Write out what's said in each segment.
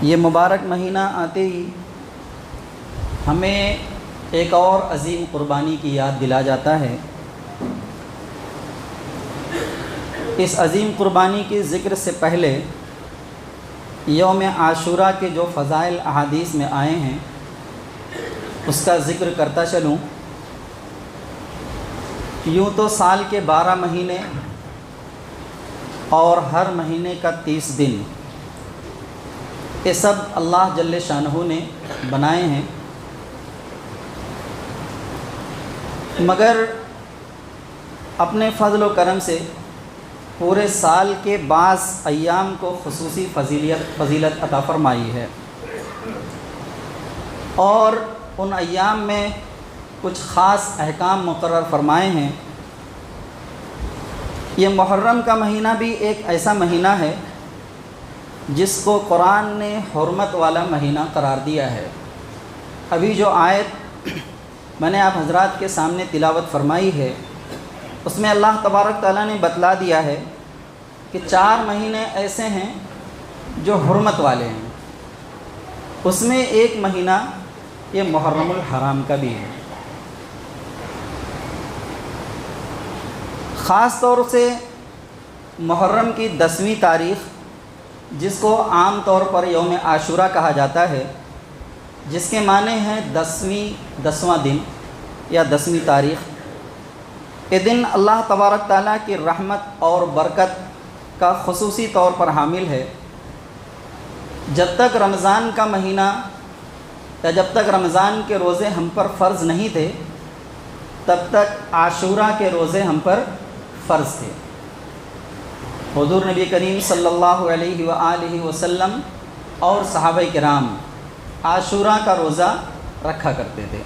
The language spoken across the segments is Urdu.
یہ مبارک مہینہ آتے ہی ہمیں ایک اور عظیم قربانی کی یاد دلا جاتا ہے۔ اس عظیم قربانی کے ذکر سے پہلے یوم عاشوراء کے جو فضائل احادیث میں آئے ہیں اس کا ذکر کرتا چلوں۔ یوں تو سال کے 12 مہینے اور ہر مہینے کا 30 دن یہ سب اللہ جل شانہ نے بنائے ہیں، مگر اپنے فضل و کرم سے پورے سال کے بعض ایام کو خصوصی فضیلت عطا فرمائی ہے، اور ان ایام میں کچھ خاص احکام مقرر فرمائے ہیں۔ یہ محرم کا مہینہ بھی ایک ایسا مہینہ ہے جس کو قرآن نے حرمت والا مہینہ قرار دیا ہے۔ ابھی جو آیت میں نے آپ حضرات کے سامنے تلاوت فرمائی ہے اس میں اللہ تبارک تعالیٰ نے بتلا دیا ہے کہ 4 مہینے ایسے ہیں جو حرمت والے ہیں، اس میں ایک مہینہ یہ محرم الحرام کا بھی ہے۔ خاص طور سے محرم کی 10ویں تاریخ، جس کو عام طور پر یوم عاشوراء کہا جاتا ہے، جس کے معنی ہیں 10واں دن یا 10ویں تاریخ، یہ دن اللہ تبارک تعالیٰ کی رحمت اور برکت کا خصوصی طور پر حامل ہے۔ جب تک رمضان کا مہینہ یا جب تک رمضان کے روزے ہم پر فرض نہیں تھے تب تک عاشوراء کے روزے ہم پر فرض تھے۔ حضور نبی کریم صلی اللہ علیہ وآلہ وسلم اور صحابہ کرام عاشوراء کا روزہ رکھا کرتے تھے۔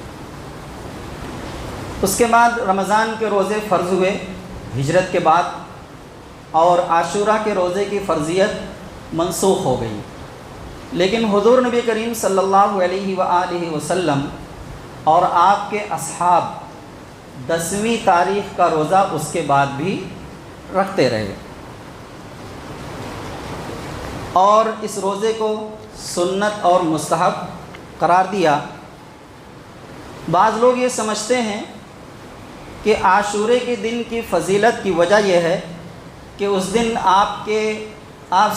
اس کے بعد رمضان کے روزے فرض ہوئے ہجرت کے بعد، اور عاشوراء کے روزے کی فرضیت منسوخ ہو گئی، لیکن حضور نبی کریم صلی اللہ علیہ وآلہ وسلم اور آپ کے اصحاب 10ویں تاریخ کا روزہ اس کے بعد بھی رکھتے رہے، اور اس روزے کو سنت اور مستحب قرار دیا۔ بعض لوگ یہ سمجھتے ہیں کہ عاشورے کے دن کی فضیلت کی وجہ یہ ہے کہ اس دن آپ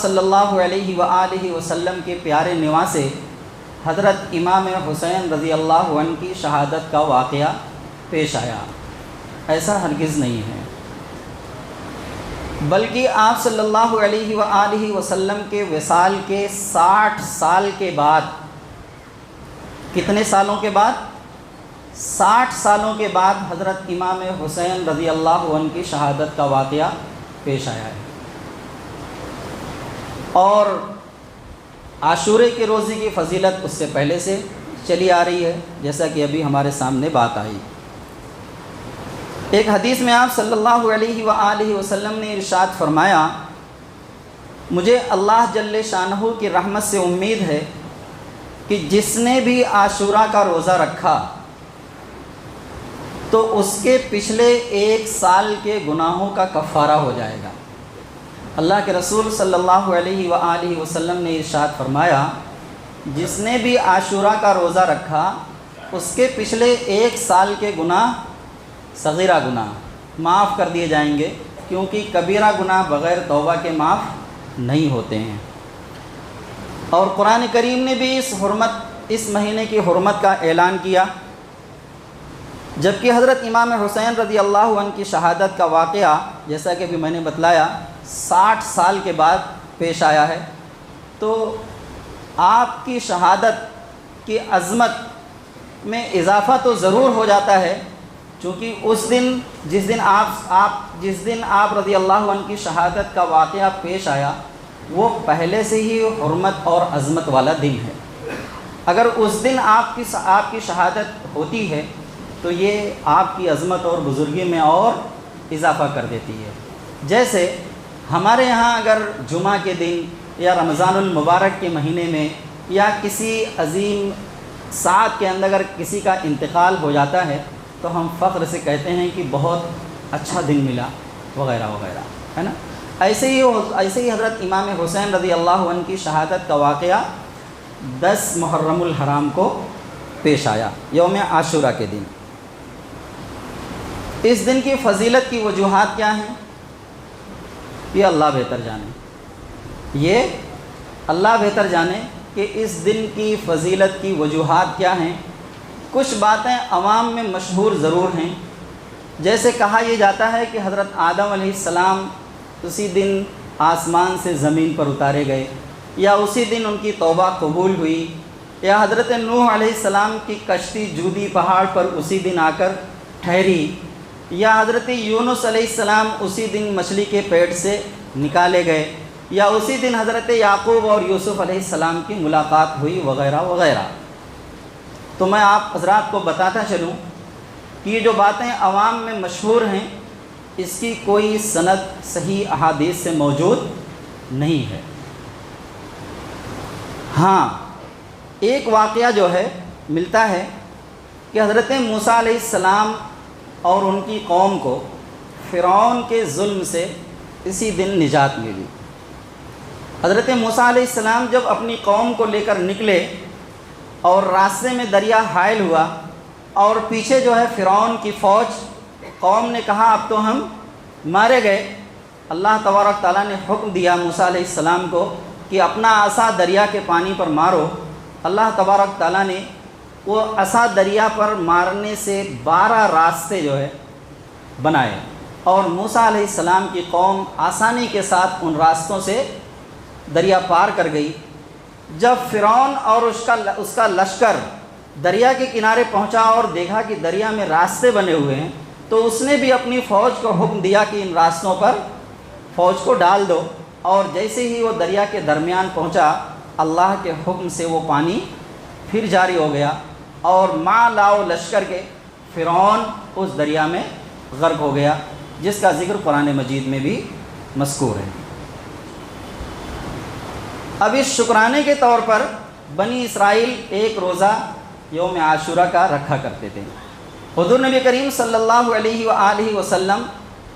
صلی اللہ علیہ وآلہ وسلم کے پیارے نواسے حضرت امام حسین رضی اللہ عنہ کی شہادت کا واقعہ پیش آیا۔ ایسا ہرگز نہیں ہے، بلکہ آپ صلی اللہ علیہ وآلہ وسلم کے وصال کے 60 سال کے بعد، کتنے سالوں کے بعد؟ 60 سالوں کے بعد حضرت امام حسین رضی اللہ عنہ کی شہادت کا واقعہ پیش آیا ہے۔ اور عاشورے کے روزے کی فضیلت اس سے پہلے سے چلی آ رہی ہے، جیسا کہ ابھی ہمارے سامنے بات آئی۔ ایک حدیث میں آپ صلی اللہ علیہ وآلہ وسلم نے ارشاد فرمایا، مجھے اللہ جل شانہ کی رحمت سے امید ہے کہ جس نے بھی عاشوراء کا روزہ رکھا تو اس کے پچھلے 1 سال کے گناہوں کا کفارہ ہو جائے گا۔ اللہ کے رسول صلی اللہ علیہ وآلہ وسلم نے ارشاد فرمایا، جس نے بھی عاشوراء کا روزہ رکھا اس کے پچھلے 1 سال کے گناہ، صغیرہ گناہ معاف کر دیے جائیں گے، کیونکہ کبیرہ گناہ بغیر توبہ کے معاف نہیں ہوتے ہیں۔ اور قرآن کریم نے بھی اس مہینے کی حرمت کا اعلان کیا، جبکہ حضرت امام حسین رضی اللہ عنہ کی شہادت کا واقعہ جیسا کہ بھی میں نے بتلایا 60 سال کے بعد پیش آیا ہے، تو آپ کی شہادت کی عظمت میں اضافہ تو ضرور ہو جاتا ہے، چونکہ اس دن جس دن آپ رضی اللہ عنہ کی شہادت کا واقعہ پیش آیا وہ پہلے سے ہی حرمت اور عظمت والا دن ہے۔ اگر اس دن آپ کی شہادت ہوتی ہے تو یہ آپ کی عظمت اور بزرگی میں اور اضافہ کر دیتی ہے۔ جیسے ہمارے یہاں اگر جمعہ کے دن یا رمضان المبارک کے مہینے میں یا کسی عظیم ساعت کے اندر اگر کسی کا انتقال ہو جاتا ہے تو ہم فخر سے کہتے ہیں کہ بہت اچھا دن ملا وغیرہ وغیرہ، ہے نا۔ ایسے ہی حضرت امام حسین رضی اللہ عنہ کی شہادت کا واقعہ 10 محرم الحرام کو پیش آیا، یوم عاشورہ کے دن۔ اس دن کی فضیلت کی وجوہات کیا ہیں؟ یہ اللہ بہتر جانے، یہ اللہ بہتر جانے کہ اس دن کی فضیلت کی وجوہات کیا ہیں۔ کچھ باتیں عوام میں مشہور ضرور ہیں، جیسے کہا یہ جاتا ہے کہ حضرت آدم علیہ السلام اسی دن آسمان سے زمین پر اتارے گئے، یا اسی دن ان کی توبہ قبول ہوئی، یا حضرت نوح علیہ السلام کی کشتی جودی پہاڑ پر اسی دن آ کر ٹھہری، یا حضرت یونس علیہ السلام اسی دن مچھلی کے پیٹ سے نکالے گئے، یا اسی دن حضرت یعقوب اور یوسف علیہ السلام کی ملاقات ہوئی، وغیرہ وغیرہ۔ تو میں آپ حضرات کو بتاتا چلوں کہ یہ جو باتیں عوام میں مشہور ہیں، اس کی کوئی سند صحیح احادیث سے موجود نہیں ہے۔ ہاں، ایک واقعہ جو ہے ملتا ہے کہ حضرت موسیٰ علیہ السلام اور ان کی قوم کو فرعون کے ظلم سے اسی دن نجات ملی۔ حضرت موسیٰ علیہ السلام جب اپنی قوم کو لے کر نکلے اور راستے میں دریا حائل ہوا اور پیچھے جو ہے فرعون کی فوج، قوم نے کہا اب تو ہم مارے گئے۔ اللہ تبارک تعالیٰ نے حکم دیا موسیٰ علیہ السلام کو کہ اپنا عصا دریا کے پانی پر مارو۔ اللہ تبارک تعالیٰ نے وہ عصا دریا پر مارنے سے 12 راستے جو ہے بنائے، اور موسیٰ علیہ السلام کی قوم آسانی کے ساتھ ان راستوں سے دریا پار کر گئی۔ جب فرعون اور اس کا لشکر دریا کے کنارے پہنچا اور دیکھا کہ دریا میں راستے بنے ہوئے ہیں، تو اس نے بھی اپنی فوج کو حکم دیا کہ ان راستوں پر فوج کو ڈال دو، اور جیسے ہی وہ دریا کے درمیان پہنچا، اللہ کے حکم سے وہ پانی پھر جاری ہو گیا، اور ماں لاؤ لشکر کے فرعون اس دریا میں غرق ہو گیا، جس کا ذکر قرآن مجید میں بھی مذکور ہے۔ اب اس شکرانے کے طور پر بنی اسرائیل ایک روزہ یوم عاشورہ کا رکھا کرتے تھے۔ حضور نبی کریم صلی اللہ علیہ وآلہ وسلم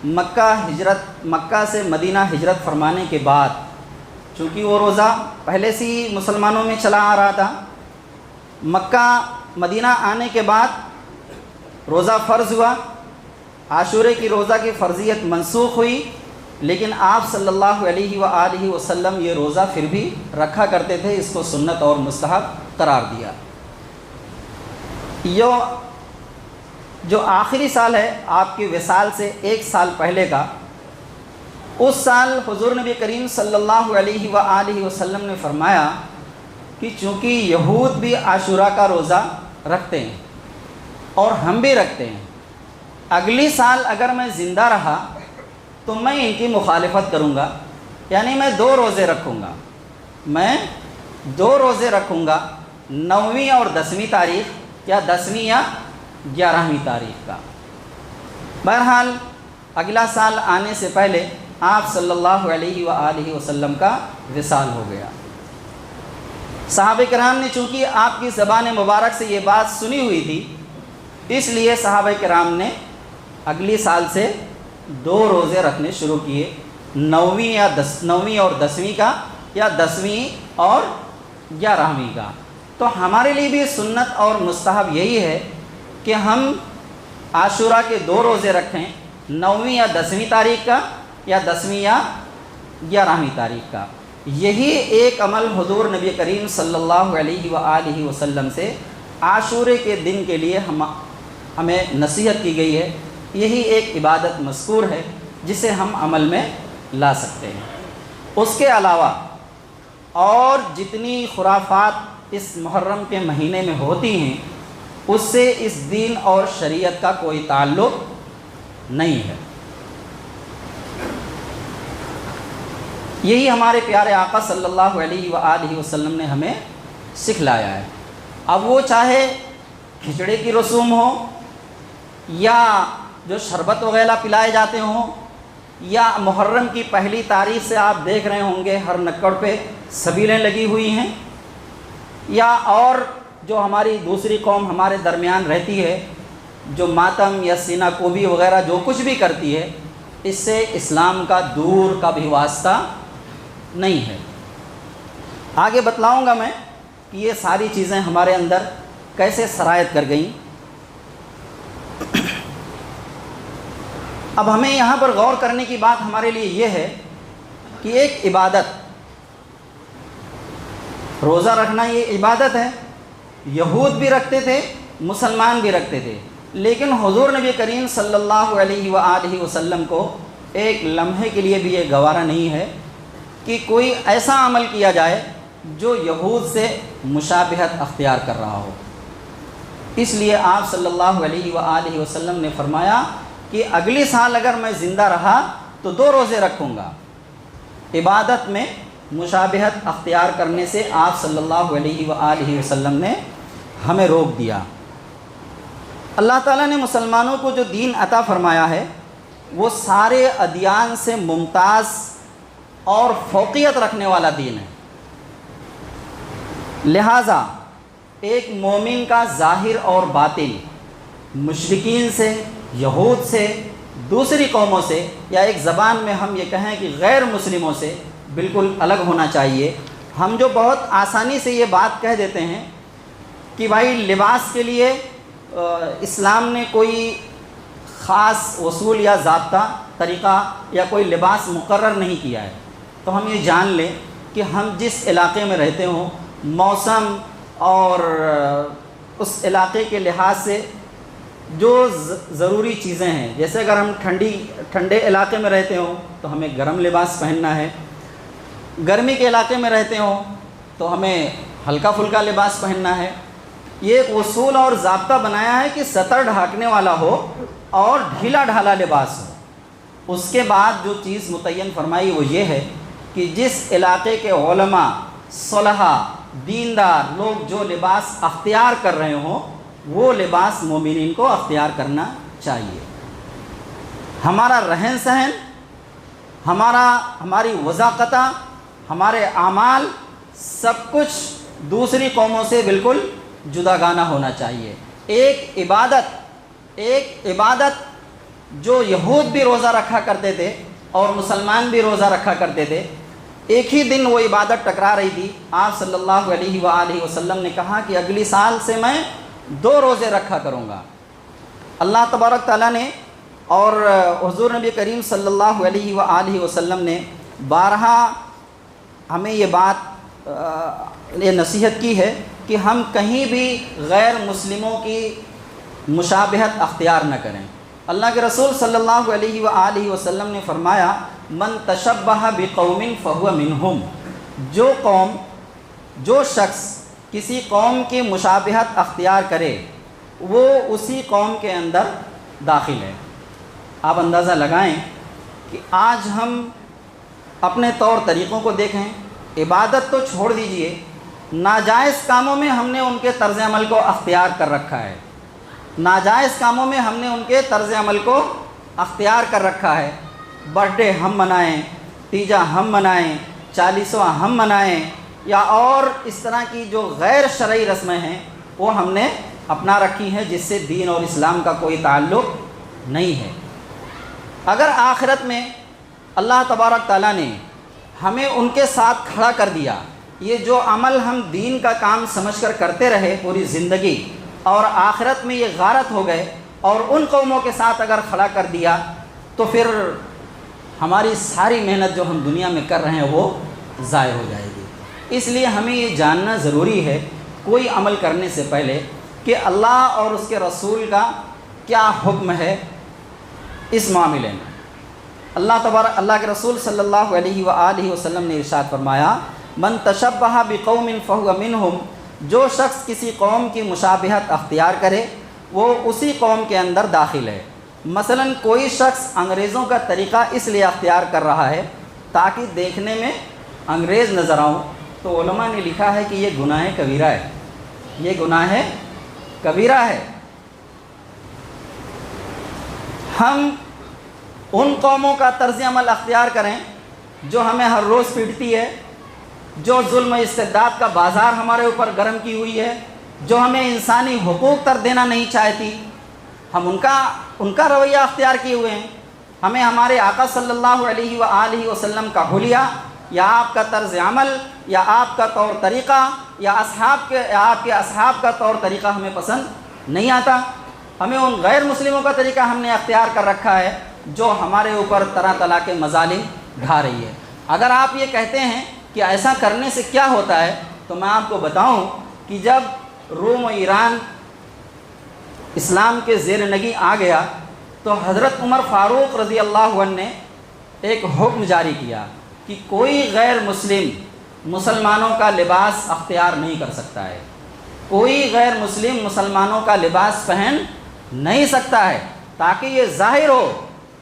مکہ سے مدینہ ہجرت فرمانے کے بعد، چونکہ وہ روزہ پہلے سے ہی مسلمانوں میں چلا آ رہا تھا، مکہ مدینہ آنے کے بعد روزہ فرض ہوا، عاشورے کی روزہ کی فرضیت منسوخ ہوئی، لیکن آپ صلی اللہ علیہ وآلہ وسلم یہ روزہ پھر بھی رکھا کرتے تھے، اس کو سنت اور مستحب قرار دیا۔ جو آخری سال ہے آپ کی وصال سے 1 سال پہلے کا، اس سال حضور نبی کریم صلی اللہ علیہ وآلہ وسلم نے فرمایا کہ چونکہ یہود بھی عاشورہ کا روزہ رکھتے ہیں اور ہم بھی رکھتے ہیں، اگلی سال اگر میں زندہ رہا تو میں ان کی مخالفت کروں گا، یعنی میں 2 روزے رکھوں گا، میں 2 روزے رکھوں گا، 9ویں اور 10ویں تاریخ، یا 10ویں یا 11ویں تاریخ کا۔ بہرحال اگلا سال آنے سے پہلے آپ صلی اللہ علیہ وآلہ وسلم کا وصال ہو گیا۔ صحابہ کرام نے چونکہ آپ کی زبان مبارک سے یہ بات سنی ہوئی تھی، اس لیے صحابہ کرام نے اگلی سال سے 2 روزے رکھنے شروع کیے، 9ویں اور 10ویں کا، یا 10ویں اور 11ویں کا۔ تو ہمارے لیے بھی سنت اور مستحب یہی ہے کہ ہم عاشورہ کے 2 روزے رکھیں، 9ویں یا 10ویں تاریخ کا، یا 10ویں یا 11ویں تاریخ کا۔ یہی ایک عمل حضور نبی کریم صلی اللہ علیہ وآلہ وسلم سے عاشورے کے دن کے لیے ہمیں نصیحت کی گئی ہے، یہی ایک عبادت مذکور ہے جسے ہم عمل میں لا سکتے ہیں۔ اس کے علاوہ اور جتنی خرافات اس محرم کے مہینے میں ہوتی ہیں، اس سے اس دین اور شریعت کا کوئی تعلق نہیں ہے۔ یہی ہمارے پیارے آقا صلی اللہ علیہ وآلہ وسلم نے ہمیں سکھلایا ہے۔ اب وہ چاہے کھچڑے کی رسوم ہو، یا جو شربت وغیرہ پلائے جاتے ہوں، یا محرم کی پہلی تاریخ سے آپ دیکھ رہے ہوں گے ہر نکڑ پہ سبیلیں لگی ہوئی ہیں، یا اور جو ہماری دوسری قوم ہمارے درمیان رہتی ہے، جو ماتم یا سینہ کوبی وغیرہ جو کچھ بھی کرتی ہے، اس سے اسلام کا دور کا بھی واسطہ نہیں ہے۔ آگے بتلاؤں گا میں کہ یہ ساری چیزیں ہمارے اندر کیسے سرایت کر گئیں۔ اب ہمیں یہاں پر غور کرنے کی بات ہمارے لیے یہ ہے کہ ایک عبادت، روزہ رکھنا یہ عبادت ہے، یہود بھی رکھتے تھے، مسلمان بھی رکھتے تھے، لیکن حضور نبی کریم صلی اللہ علیہ وآلہ وسلم کو ایک لمحے کے لیے بھی یہ گوارا نہیں ہے کہ کوئی ایسا عمل کیا جائے جو یہود سے مشابہت اختیار کر رہا ہو۔ اس لیے آپ صلی اللہ علیہ وآلہ وسلم نے فرمایا کہ اگلی سال اگر میں زندہ رہا تو 2 روزے رکھوں گا۔ عبادت میں مشابہت اختیار کرنے سے آپ صلی اللہ علیہ وآلہ وسلم نے ہمیں روک دیا۔ اللہ تعالیٰ نے مسلمانوں کو جو دین عطا فرمایا ہے وہ سارے ادیان سے ممتاز اور فوقیت رکھنے والا دین ہے۔ لہٰذا ایک مومن کا ظاہر اور باطن مشرکین سے، یہود سے، دوسری قوموں سے، یا ایک زبان میں ہم یہ کہیں کہ غیر مسلموں سے بالکل الگ ہونا چاہیے۔ ہم جو بہت آسانی سے یہ بات کہہ دیتے ہیں کہ بھائی لباس کے لیے اسلام نے کوئی خاص اصول یا ضابطہ طریقہ یا کوئی لباس مقرر نہیں کیا ہے، تو ہم یہ جان لیں کہ ہم جس علاقے میں رہتے ہوں، موسم اور اس علاقے کے لحاظ سے جو ضروری چیزیں ہیں، جیسے اگر ہم ٹھنڈے علاقے میں رہتے ہوں تو ہمیں گرم لباس پہننا ہے، گرمی کے علاقے میں رہتے ہوں تو ہمیں ہلکا پھلکا لباس پہننا ہے۔ یہ ایک اصول اور ضابطہ بنایا ہے کہ سطر ڈھانکنے والا ہو اور ڈھیلا ڈھالا لباس ہو۔ اس کے بعد جو چیز متعین فرمائی وہ یہ ہے کہ جس علاقے کے علماء، صلحاء، دیندار لوگ جو لباس اختیار کر رہے ہوں وہ لباس مومنین کو اختیار کرنا چاہیے۔ ہمارا رہن سہن، ہماری وضاقتہ، ہمارے اعمال، سب کچھ دوسری قوموں سے بالکل جداگانہ ہونا چاہیے۔ ایک عبادت جو یہود بھی روزہ رکھا کرتے تھے اور مسلمان بھی روزہ رکھا کرتے تھے، ایک ہی دن وہ عبادت ٹکرا رہی تھی۔ آپ صلی اللہ علیہ وآلہ وسلم نے کہا کہ اگلی سال سے میں 2 روزے رکھا کروں گا۔ اللہ تبارک تعالیٰ نے اور حضور نبی کریم صلی اللہ علیہ وآلہ وسلم نے بارہا ہمیں یہ بات یہ نصیحت کی ہے کہ ہم کہیں بھی غیر مسلموں کی مشابہت اختیار نہ کریں۔ اللہ کے رسول صلی اللہ علیہ وآلہ وسلم نے فرمایا من تشبہ بقوم فہو منہم، جو شخص کسی قوم کی مشابہت اختیار کرے وہ اسی قوم کے اندر داخل ہے۔ آپ اندازہ لگائیں کہ آج ہم اپنے طور طریقوں کو دیکھیں، عبادت تو چھوڑ دیجئے، ناجائز کاموں میں ہم نے ان کے طرز عمل کو اختیار کر رکھا ہے، ناجائز کاموں میں ہم نے ان کے طرز عمل کو اختیار کر رکھا ہے۔ برتھ ڈے ہم منائیں، تیجا ہم منائیں، 40واں ہم منائیں، یا اور اس طرح کی جو غیر شرعی رسمیں ہیں وہ ہم نے اپنا رکھی ہیں جس سے دین اور اسلام کا کوئی تعلق نہیں ہے۔ اگر آخرت میں اللہ تبارک تعالیٰ نے ہمیں ان کے ساتھ کھڑا کر دیا، یہ جو عمل ہم دین کا کام سمجھ کر کرتے رہے پوری زندگی، اور آخرت میں یہ غارت ہو گئے اور ان قوموں کے ساتھ اگر کھڑا کر دیا تو پھر ہماری ساری محنت جو ہم دنیا میں کر رہے ہیں وہ ضائع ہو جائے گی۔ اس لیے ہمیں یہ جاننا ضروری ہے کوئی عمل کرنے سے پہلے کہ اللہ اور اس کے رسول کا کیا حکم ہے اس معاملے میں۔ اللہ کے رسول صلی اللہ علیہ وآلہ وسلم نے ارشاد فرمایا من تشبہ بقوم فہو منہم، جو شخص کسی قوم کی مشابہت اختیار کرے وہ اسی قوم کے اندر داخل ہے۔ مثلا کوئی شخص انگریزوں کا طریقہ اس لیے اختیار کر رہا ہے تاکہ دیکھنے میں انگریز نظر آؤں، تو علماء نے لکھا ہے کہ یہ گناہ کبیرہ ہے، یہ گناہ کبیرہ ہے۔ ہم ان قوموں کا طرز عمل اختیار کریں جو ہمیں ہر روز پیٹتی ہے، جو ظلم و استبداد کا بازار ہمارے اوپر گرم کی ہوئی ہے، جو ہمیں انسانی حقوق تر دینا نہیں چاہتی، ہم ان کا رویہ اختیار کیے ہوئے ہیں۔ ہمیں ہمارے آقا صلی اللہ علیہ وآلہ وسلم کا حلیہ یا آپ کا طرز عمل یا آپ کا طور طریقہ یا آپ کے اصحاب کا طور طریقہ ہمیں پسند نہیں آتا. ہمیں ان غیر مسلموں کا طریقہ ہم نے اختیار کر رکھا ہے جو ہمارے اوپر طرح طرح کے مظالم ڈھا رہی ہے. اگر آپ یہ کہتے ہیں کہ ایسا کرنے سے کیا ہوتا ہے تو میں آپ کو بتاؤں کہ جب روم و ایران اسلام کے زیر نگی آ گیا تو حضرت عمر فاروق رضی اللہ عنہ نے ایک حکم جاری کیا کہ کوئی غیر مسلم مسلمانوں کا لباس اختیار نہیں کر سکتا ہے. کوئی غیر مسلم مسلمانوں کا لباس پہن نہیں سکتا ہے تاکہ یہ ظاہر ہو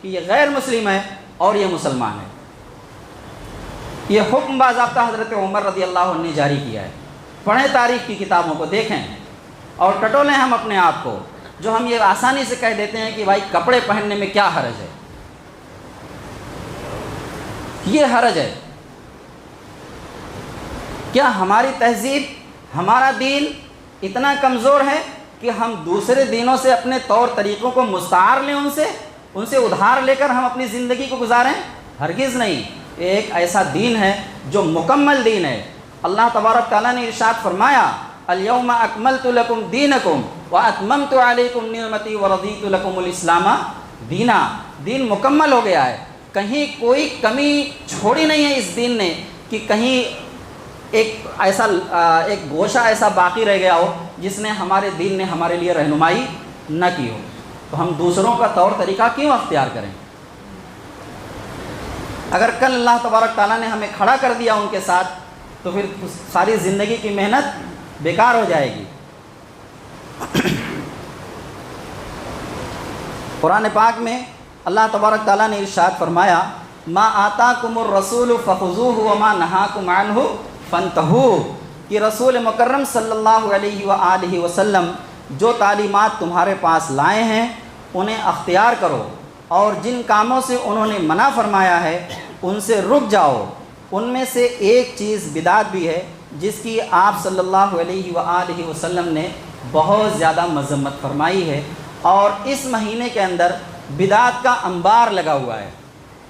کہ یہ غیر مسلم ہے اور یہ مسلمان ہے. یہ حکم باضابطہ حضرت عمر رضی اللہ عنہ نے جاری کیا ہے. پڑھیں تاریخ کی کتابوں کو، دیکھیں اور ٹٹولیں ہم اپنے آپ کو، جو ہم یہ آسانی سے کہہ دیتے ہیں کہ بھائی کپڑے پہننے میں کیا حرج ہے. یہ حرج ہے. کیا ہماری تہذیب، ہمارا دین اتنا کمزور ہے کہ ہم دوسرے دینوں سے اپنے طور طریقوں کو مستعار لیں، ان سے ادھار لے کر ہم اپنی زندگی کو گزاریں؟ ہرگز نہیں. ایک ایسا دین ہے جو مکمل دین ہے. اللہ تبارک تعالیٰ نے ارشاد فرمایا الیوم اکملت لکم دینکم واتممت علیکم نعمتی ورضیت لکم الاسلام دینا. دین مکمل ہو گیا ہے، کہیں کوئی کمی چھوڑی نہیں ہے اس دین نے کہ کہیں ایک گوشہ ایسا باقی رہ گیا ہو جس نے ہمارے دین نے ہمارے لیے رہنمائی نہ کی ہو. تو ہم دوسروں کا طور طریقہ کیوں اختیار کریں؟ اگر کل اللہ تبارک تعالیٰ نے ہمیں کھڑا کر دیا ان کے ساتھ تو پھر ساری زندگی کی محنت بیکار ہو جائے گی. قرآن پاک میں اللہ تبارک تعالیٰ نے ارشاد فرمایا ما آتاکم الرسول فخذوہ وما نہاکم عنہ فانتہوا، کہ رسول مکرم صلی اللہ علیہ وآلہ وسلم جو تعلیمات تمہارے پاس لائے ہیں انہیں اختیار کرو، اور جن کاموں سے انہوں نے منع فرمایا ہے ان سے رک جاؤ. ان میں سے ایک چیز بدعت بھی ہے جس کی آپ صلی اللہ علیہ وآلہ وسلم نے بہت زیادہ مذمت فرمائی ہے، اور اس مہینے کے اندر بدعت کا انبار لگا ہوا ہے.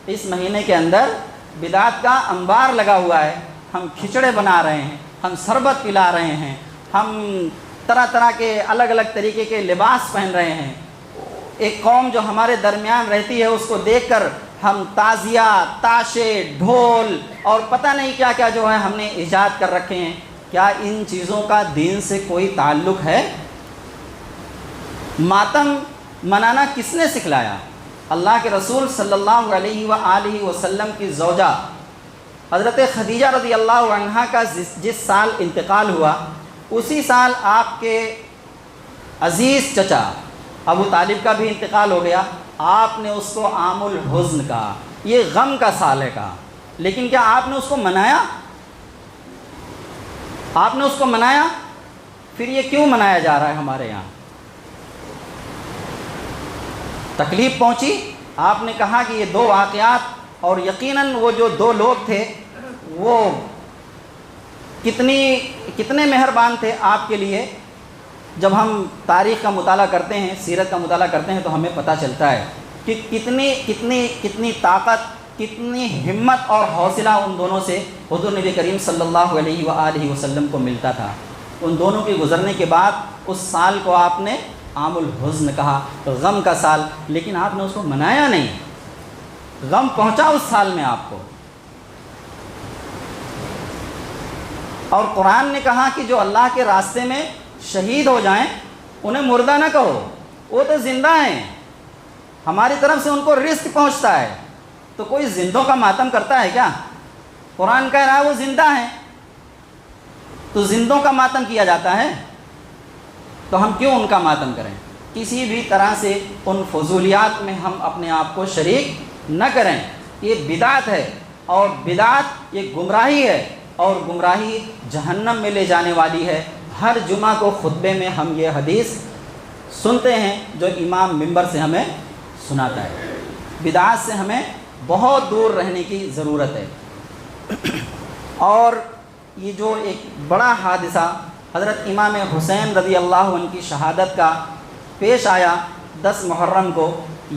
اس مہینے کے اندر بدعت کا انبار لگا ہوا ہے. ہم کھچڑے بنا رہے ہیں، ہم شربت پلا رہے ہیں، ہم طرح طرح کے الگ الگ طریقے کے لباس پہن رہے ہیں. ایک قوم جو ہمارے درمیان رہتی ہے اس کو دیکھ کر ہم تعزیہ، تاشے، ڈھول اور پتہ نہیں کیا کیا جو ہے ہم نے ایجاد کر رکھے ہیں. کیا ان چیزوں کا دین سے کوئی تعلق ہے؟ ماتم منانا کس نے سکھلایا؟ اللہ کے رسول صلی اللہ علیہ وآلہ وسلم کی زوجہ حضرت خدیجہ رضی اللہ عنہا کا جس سال انتقال ہوا اسی سال آپ کے عزیز چچا ابو طالب کا بھی انتقال ہو گیا. آپ نے اس کو عام الحزن کہا، یہ غم کا سال ہے کہا. لیکن کیا آپ نے اس کو منایا؟ آپ نے اس کو منایا؟ پھر یہ کیوں منایا جا رہا ہے ہمارے یہاں؟ تکلیف پہنچی، آپ نے کہا کہ یہ دو واقعات، اور یقیناً وہ جو دو لوگ تھے وہ کتنے مہربان تھے آپ کے لیے. جب ہم تاریخ کا مطالعہ کرتے ہیں، سیرت کا مطالعہ کرتے ہیں تو ہمیں پتہ چلتا ہے کہ کتنی طاقت، کتنی ہمت اور حوصلہ ان دونوں سے حضور نبی کریم صلی اللہ علیہ وآلہ وسلم کو ملتا تھا. ان دونوں کے گزرنے کے بعد اس سال کو آپ نے عام الحزن کہا، غم کا سال. لیکن آپ نے اس کو منایا نہیں، غم پہنچا اس سال میں آپ کو. اور قرآن نے کہا کہ جو اللہ کے راستے میں شہید ہو جائیں انہیں مردہ نہ کہو، وہ تو زندہ ہیں، ہماری طرف سے ان کو رزق پہنچتا ہے. تو کوئی زندوں کا ماتم کرتا ہے کیا؟ قرآن کہہ رہا ہے وہ زندہ ہیں، تو زندوں کا ماتم کیا جاتا ہے، تو ہم کیوں ان کا ماتم کریں؟ کسی بھی طرح سے ان فضولیات میں ہم اپنے آپ کو شریک نہ کریں. یہ بدعت ہے، اور بدعت یہ گمراہی ہے، اور گمراہی جہنم میں لے جانے والی ہے. ہر جمعہ کو خطبے میں ہم یہ حدیث سنتے ہیں جو امام ممبر سے ہمیں سناتا ہے. بدعات سے ہمیں بہت دور رہنے کی ضرورت ہے. اور یہ جو ایک بڑا حادثہ حضرت امام حسین رضی اللہ عنہ کی شہادت کا پیش آیا 10 محرم کو،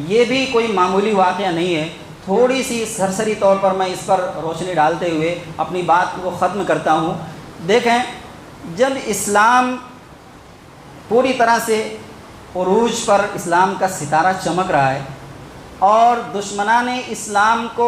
یہ بھی کوئی معمولی واقعہ نہیں ہے. تھوڑی سی سرسری طور پر میں اس پر روشنی ڈالتے ہوئے اپنی بات کو ختم کرتا ہوں۔ دیکھیں، جب اسلام پوری طرح سے عروج پر اسلام کا ستارہ چمک رہا ہے اور دشمنان اسلام کو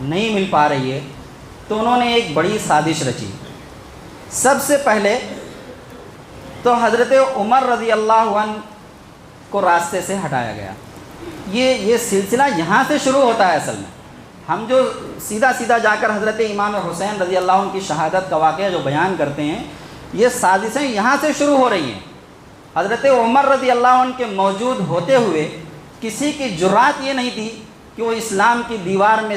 نہیں مل پا رہی ہے، تو انہوں نے ایک بڑی سازش رچی۔ سب سے پہلے تو حضرت عمر رضی اللہ عنہ کو راستے سے ہٹایا گیا۔ یہ سلسلہ یہاں سے شروع ہوتا ہے۔ اصل میں ہم جو سیدھا جا کر حضرت امام حسین رضی اللہ عنہ کی شہادت کا واقعہ جو بیان کرتے ہیں، یہ سازشیں یہاں سے شروع ہو رہی ہیں۔ حضرت عمر رضی اللہ عنہ کے موجود ہوتے ہوئے کسی کی جرات یہ نہیں تھی کہ وہ اسلام کی دیوار میں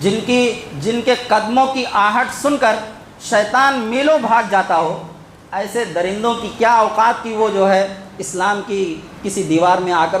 جن کے قدموں کی آہٹ سن کر شیطان میلوں بھاگ جاتا ہو، ایسے درندوں کی کیا اوقات کی وہ جو ہے اسلام کی کسی دیوار میں آ کر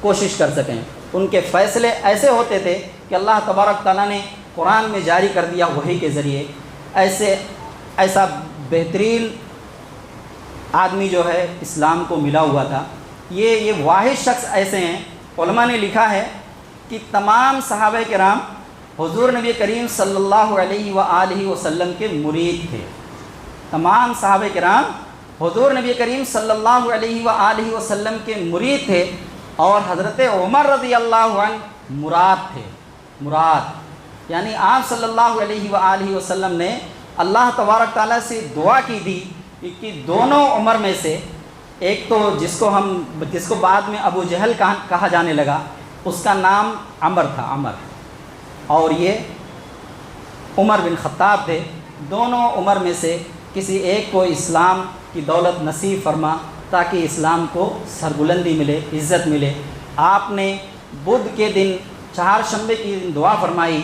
کوشش کر سکیں۔ ان کے فیصلے ایسے ہوتے تھے کہ اللہ تبارک تعالیٰ نے قرآن میں جاری کر دیا وحی کے ذریعے۔ ایسا بہترین آدمی جو ہے اسلام کو ملا ہوا تھا۔ یہ واحد شخص ایسے ہیں، علماء نے لکھا ہے کہ تمام صحابہ کرام حضور نبی کریم صلی اللہ علیہ وآلہ وسلم کے مرید تھے۔ تمام صحابہ کرام حضور نبی کریم صلی اللہ علیہ وآلہ وسلم کے مرید تھے، اور حضرت عمر رضی اللہ عنہ مراد تھے۔ مراد یعنی آپ صلی اللہ علیہ وآلہ وسلم نے اللہ تبارک تعالیٰ سے دعا کی تھی کہ دونوں عمر میں سے ایک تو جس کو بعد میں ابو جہل کہا جانے لگا، اس کا نام عمر تھا، عمر، اور یہ عمر بن خطاب تھے۔ دونوں عمر میں سے کسی ایک کو اسلام کی دولت نصیب فرما تاکہ اسلام کو سربلندی ملے، عزت ملے۔ آپ نے بدھ کے دن، چہارشنبے کی دن دعا فرمائی۔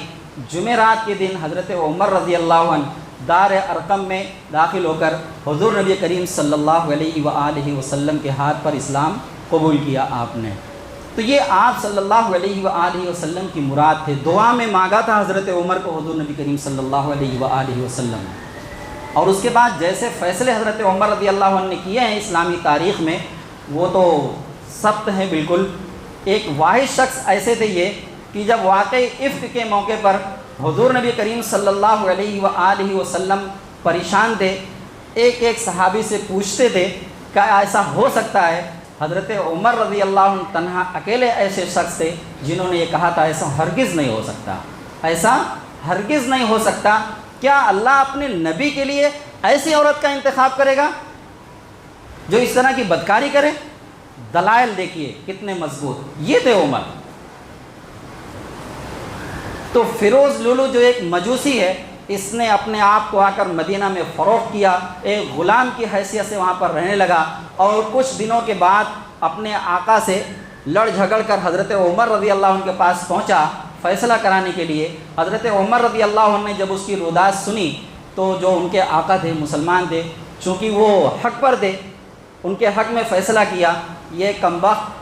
جمعرات کے دن حضرت عمر رضی اللہ عنہ دار ارقم میں داخل ہو کر حضور نبی کریم صلی اللہ علیہ وآلہ وسلم کے ہاتھ پر اسلام قبول کیا آپ نے۔ تو یہ آپ صلی اللہ علیہ وآلہ وسلم کی مراد تھے۔ دعا میں مانگا تھا حضرت عمر کو حضور نبی کریم صلی اللہ علیہ وآلہ وسلم، اور اس کے بعد جیسے فیصلے حضرت عمر رضی اللہ عنہ نے کیے ہیں اسلامی تاریخ میں، وہ تو ثبت ہیں بالکل۔ ایک واحد شخص ایسے تھے یہ کہ جب واقعی افک کے موقع پر حضور نبی کریم صلی اللہ علیہ وآلہ وسلم پریشان تھے، ایک صحابی سے پوچھتے تھے کہ ایسا ہو سکتا ہے؟ حضرت عمر رضی اللہ عنہ تنہا اکیلے ایسے شخص تھے جنہوں نے یہ کہا تھا ایسا ہرگز نہیں ہو سکتا، ایسا ہرگز نہیں ہو سکتا۔ کیا اللہ اپنے نبی کے لیے ایسی عورت کا انتخاب کرے گا جو اس طرح کی بدکاری کرے؟ دلائل دیکھیے کتنے مضبوط۔ یہ تھے عمر۔ تو فیروز لولو جو ایک مجوسی ہے، اس نے اپنے آپ کو آ کر مدینہ میں فروخت کیا، ایک غلام کی حیثیت سے وہاں پر رہنے لگا، اور کچھ دنوں کے بعد اپنے آقا سے لڑ جھگڑ کر حضرت عمر رضی اللہ عنہ کے پاس پہنچا فیصلہ کرانے کے لیے۔ حضرت عمر رضی اللہ عنہ نے جب اس کی روداد سنی تو جو ان کے آقا تھے، مسلمان تھے، چونکہ وہ حق پر تھے، ان کے حق میں فیصلہ کیا۔ یہ کمبخت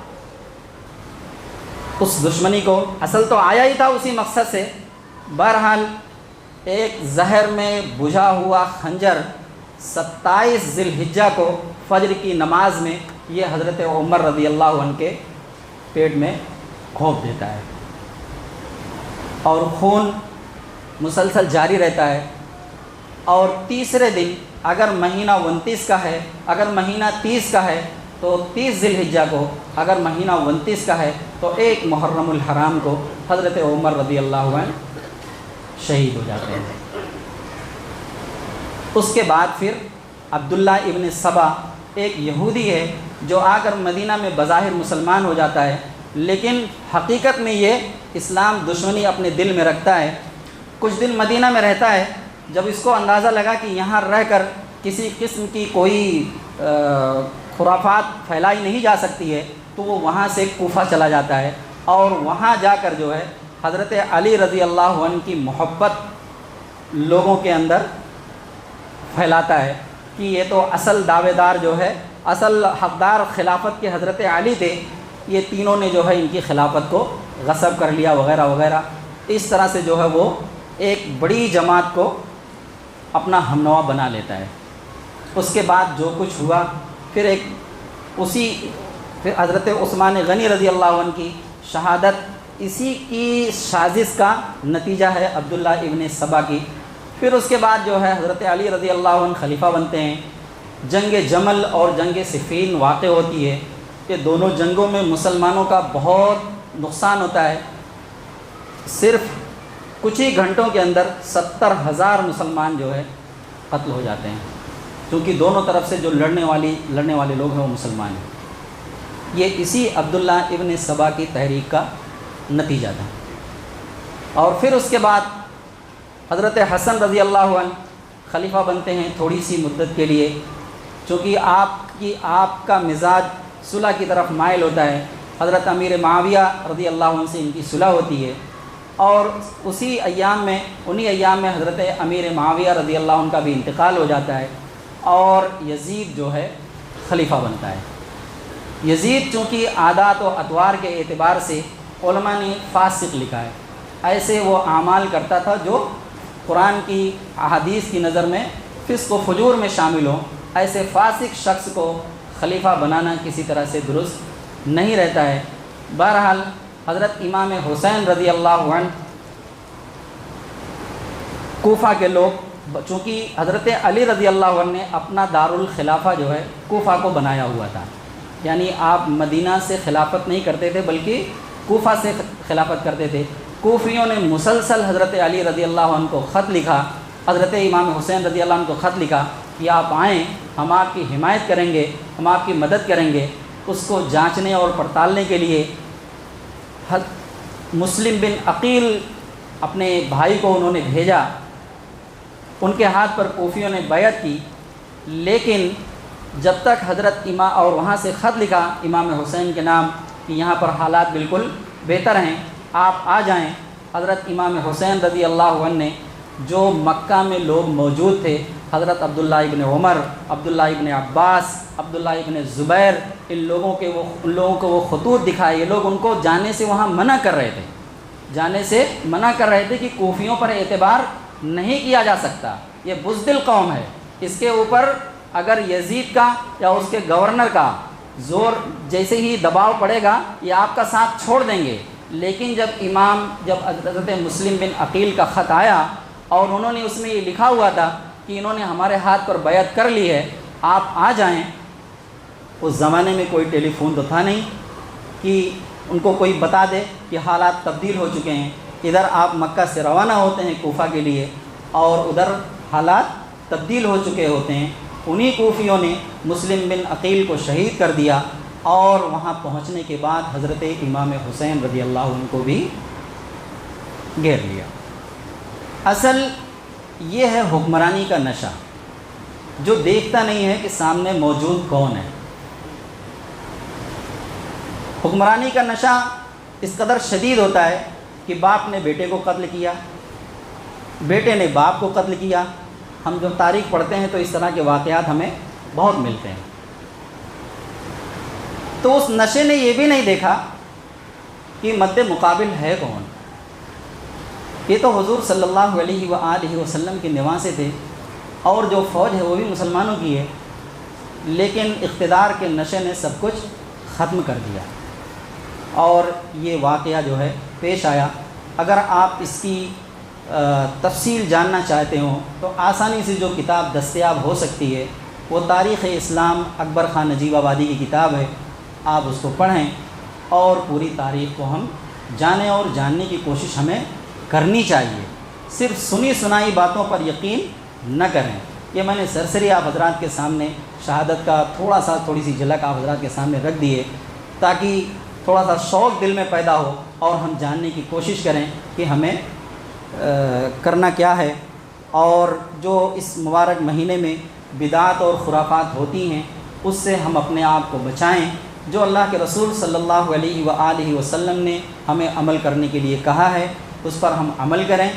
اس دشمنی کو اصل تو آیا ہی تھا اسی مقصد سے۔ بہرحال ایک زہر میں بجھا ہوا خنجر 27 ذی الحجہ کو فجر کی نماز میں یہ حضرت عمر رضی اللہ عنہ کے پیٹ میں گھونپ دیتا ہے، اور خون مسلسل جاری رہتا ہے۔ اور تیسرے دن اگر مہینہ 29 کا ہے، اگر مہینہ 30 کا ہے تو 30 ذی الحجہ کو، اگر مہینہ 29 کا ہے تو 1 محرم الحرام کو حضرت عمر رضی اللہ عنہ شہید ہو جاتے ہیں۔ اس کے بعد پھر عبداللہ ابن سبا ایک یہودی ہے جو آ کر مدینہ میں بظاہر مسلمان ہو جاتا ہے، لیکن حقیقت میں یہ اسلام دشمنی اپنے دل میں رکھتا ہے۔ کچھ دن مدینہ میں رہتا ہے، جب اس کو اندازہ لگا کہ یہاں رہ کر کسی قسم کی کوئی خرافات پھیلائی نہیں جا سکتی ہے، تو وہ وہاں سے کوفہ چلا جاتا ہے، اور وہاں جا کر جو ہے حضرت علی رضی اللہ عنہ کی محبت لوگوں کے اندر پھیلاتا ہے کہ یہ تو اصل دعوے دار جو ہے، اصل حقدار خلافت کے حضرت علی تھے، یہ تینوں نے جو ہے ان کی خلافت کو غصب کر لیا وغیرہ وغیرہ۔ اس طرح سے جو ہے وہ ایک بڑی جماعت کو اپنا ہمنوا بنا لیتا ہے۔ اس کے بعد جو کچھ ہوا، پھر پھر حضرت عثمان غنی رضی اللہ عنہ کی شہادت اسی کی سازش کا نتیجہ ہے عبداللہ ابن سبا کی۔ پھر اس کے بعد جو ہے حضرت علی رضی اللہ عنہ خلیفہ بنتے ہیں۔ جنگ جمل اور جنگ صفین واقع ہوتی ہے۔ یہ دونوں جنگوں میں مسلمانوں کا بہت نقصان ہوتا ہے۔ صرف کچھ ہی گھنٹوں کے اندر 70,000 مسلمان جو ہے قتل ہو جاتے ہیں، کیونکہ دونوں طرف سے جو لڑنے والے لوگ ہیں وہ مسلمان ہیں۔ یہ اسی عبداللہ ابن سبا کی تحریک کا نتیجہ تھا۔ اور پھر اس کے بعد حضرت حسن رضی اللہ عنہ خلیفہ بنتے ہیں تھوڑی سی مدت کے لیے، چونکہ آپ کا مزاج صلح کی طرف مائل ہوتا ہے۔ حضرت امیر معاویہ رضی اللہ عنہ سے ان کی صلح ہوتی ہے، اور انہی ایام میں حضرت امیر معاویہ رضی اللہ عنہ کا بھی انتقال ہو جاتا ہے، اور یزید جو ہے خلیفہ بنتا ہے۔ یزید چونکہ عادات و اطوار کے اعتبار سے علماء نے فاسق لکھا ہے، ایسے وہ اعمال کرتا تھا جو قرآن کی احادیث کی نظر میں فسق و فجور میں شامل ہوں۔ ایسے فاسق شخص کو خلیفہ بنانا کسی طرح سے درست نہیں رہتا ہے۔ بہرحال حضرت امام حسین رضی اللہ عنہ کوفہ کے لوگ، چونکہ حضرت علی رضی اللہ عنہ نے اپنا دارالخلافہ جو ہے کوفہ کو بنایا ہوا تھا، یعنی آپ مدینہ سے خلافت نہیں کرتے تھے بلکہ کوفہ سے خلافت کرتے تھے۔ کوفیوں نے مسلسل حضرت علی رضی اللہ عنہ کو خط لکھا، حضرت امام حسین رضی اللہ عنہ کو خط لکھا کہ آپ آئیں، ہم آپ کی حمایت کریں گے، ہم آپ کی مدد کریں گے۔ اس کو جانچنے اور پڑتالنے کے لیے مسلم بن عقیل اپنے بھائی کو انہوں نے بھیجا، ان کے ہاتھ پر کوفیوں نے بیعت کی، لیکن جب تک حضرت اور وہاں سے خط لکھا امام حسین کے نام کہ یہاں پر حالات بالکل بہتر ہیں، آپ آ جائیں۔ حضرت امام حسین رضی اللہ عنہ نے جو مکہ میں لوگ موجود تھے، حضرت عبداللہ ابن عمر، عبداللہ ابن عباس، عبداللہ ابن زبیر، ان لوگوں کو وہ خطوط دکھائے۔ یہ لوگ ان کو جانے سے وہاں منع کر رہے تھے کہ کوفیوں پر اعتبار نہیں کیا جا سکتا، یہ بزدل قوم ہے، اس کے اوپر اگر یزید کا یا اس کے گورنر کا زور جیسے ہی دباؤ پڑے گا یہ آپ کا ساتھ چھوڑ دیں گے۔ لیکن جب حضرت مسلم بن عقیل کا خط آیا اور انہوں نے اس میں یہ لکھا ہوا تھا کہ انہوں نے ہمارے ہاتھ پر بیعت کر لی ہے، آپ آ جائیں۔ اس زمانے میں کوئی ٹیلی فون تو تھا نہیں کہ ان کو کوئی بتا دے کہ حالات تبدیل ہو چکے ہیں، ادھر آپ مکہ سے روانہ ہوتے ہیں کوفہ کے لیے اور ادھر حالات تبدیل ہو چکے ہوتے ہیں۔ انہی کوفیوں نے مسلم بن عقیل کو شہید کر دیا، اور وہاں پہنچنے کے بعد حضرت امام حسین رضی اللہ عنہ کو بھی گھیر لیا۔ اصل یہ ہے حکمرانی کا نشہ، جو دیکھتا نہیں ہے کہ سامنے موجود کون ہے۔ حکمرانی کا نشہ اس قدر شدید ہوتا ہے کہ باپ نے بیٹے کو قتل کیا، بیٹے نے باپ کو قتل کیا۔ ہم جب تاریخ پڑھتے ہیں تو اس طرح کے واقعات ہمیں بہت ملتے ہیں۔ تو اس نشے نے یہ بھی نہیں دیکھا کہ مد مقابل ہے کون۔ یہ تو حضور صلی اللہ علیہ وآلہ وسلم کے نواسے تھے، اور جو فوج ہے وہ بھی مسلمانوں کی ہے، لیکن اقتدار کے نشے نے سب کچھ ختم کر دیا، اور یہ واقعہ جو ہے پیش آیا۔ اگر آپ اس کی تفصیل جاننا چاہتے ہوں تو آسانی سے جو کتاب دستیاب ہو سکتی ہے وہ تاریخ اسلام اکبر خان نجیب آبادی کی کتاب ہے، آپ اس کو پڑھیں اور پوری تاریخ کو ہم جانیں، اور جاننے کی کوشش ہمیں کرنی چاہیے۔ صرف سنی سنائی باتوں پر یقین نہ کریں۔ یہ میں نے سرسری آپ حضرات کے سامنے شہادت کا تھوڑی سی جھلک آپ حضرات کے سامنے رکھ دی ہے، تاکہ تھوڑا سا شوق دل میں پیدا ہو اور ہم جاننے کی کوشش کریں کہ ہمیں کرنا کیا ہے، اور جو اس مبارک مہینے میں بدعات اور خرافات ہوتی ہیں اس سے ہم اپنے آپ کو بچائیں۔ جو اللہ کے رسول صلی اللہ علیہ وآلہ وسلم نے ہمیں عمل کرنے کے لیے کہا ہے اس پر ہم عمل کریں،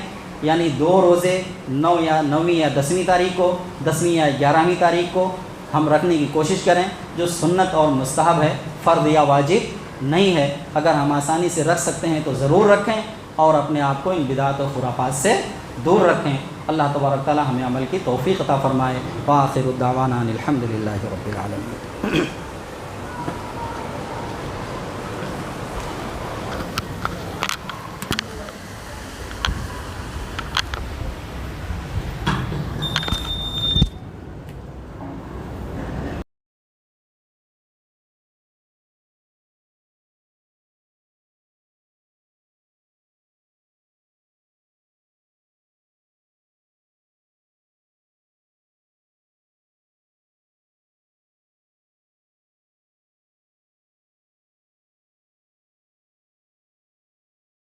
یعنی 2 روزے 9ویں یا 10ویں تاریخ کو، 10ویں یا 11ویں تاریخ کو ہم رکھنے کی کوشش کریں، جو سنت اور مستحب ہے، فرض یا واجب نہیں ہے۔ اگر ہم آسانی سے رکھ سکتے ہیں تو ضرور رکھیں، اور اپنے آپ کو ان بدعات و خرافات سے دور رکھیں۔ اللہ تبارک تعالی ہمیں عمل کی توفیق عطا فرمائے۔ وآخر الدعوانا الحمد للہ رب العالمین۔